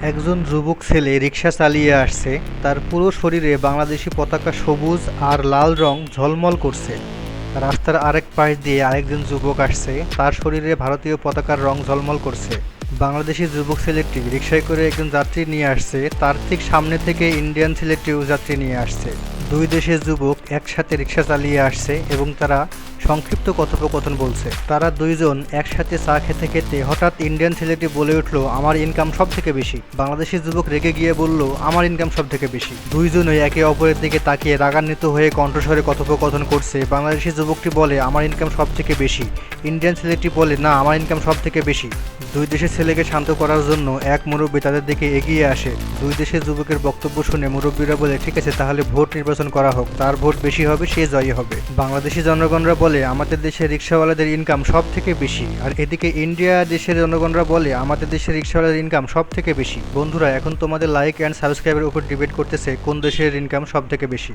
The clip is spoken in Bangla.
একজন যুবক ছেলে রিকশা চালিয়ে আসছে। তার পুরো শরীরে বাংলাদেশি পতাকা সবুজ আর লাল রং ঝলমল করছে। রাস্তার আরেক পাশ দিয়ে আরেকজন যুবক আসছে, তার শরীরে ভারতীয় পতাকার রং ঝলমল করছে। বাংলাদেশি যুবক ছেলেটি রিকশায় করে একজন যাত্রী নিয়ে আসছে, তার ঠিক সামনে থেকে ইন্ডিয়ান ছেলেটিও যাত্রী নিয়ে আসছে। দুই দেশের যুবক একসাথে রিকশা চালিয়ে আসছে এবং তারা সংক্ষিপ্ত কথোপকথন বলছে। তারা দুইজন একসাথে চা খেতে খেতে হঠাৎ ইন্ডিয়ান ছেলেটি বলে উঠল, আমার ইনকাম সব থেকে বেশি। বাংলাদেশি যুবক রেগে গিয়ে বলল, আমার ইনকাম সব থেকে বেশি। দুইজনই একে অপরের দিকে তাকিয়ে রাগান্বিত হয়ে কণ্ঠস্বরে কথোপকথন করছে। বাংলাদেশি যুবকটি বলে, আমার ইনকাম সব থেকে বেশি। ইন্ডিয়ান ছেলেটি বলে, না, আমার ইনকাম সব থেকে বেশি। দুই দেশের ছেলেকে শান্ত করার জন্য এক মুরব্বী তাদের দিকে এগিয়ে আসে। দুই দেশের যুবকের বক্তব্য শুনে মুরব্বীরা বলে, ঠিক আছে, তাহলে ভোট নির্বাচন করা হোক, তার ভোট বেশি হবে, সে জয়ী হবে। বাংলাদেশি জনগণরা বলে, আমাদের দেশের রিক্সাওয়ালাদের ইনকাম সব থেকে বেশি। আর এদিকে ইন্ডিয়া দেশের জনগণরা বলে, আমাদের দেশের রিক্সাওয়ালাদের ইনকাম সব থেকে বেশি। বন্ধুরা, এখন তোমাদের লাইক অ্যান্ড সাবস্ক্রাইবের উপর ডিবেট করতেছে কোন দেশের ইনকাম সব থেকে বেশি।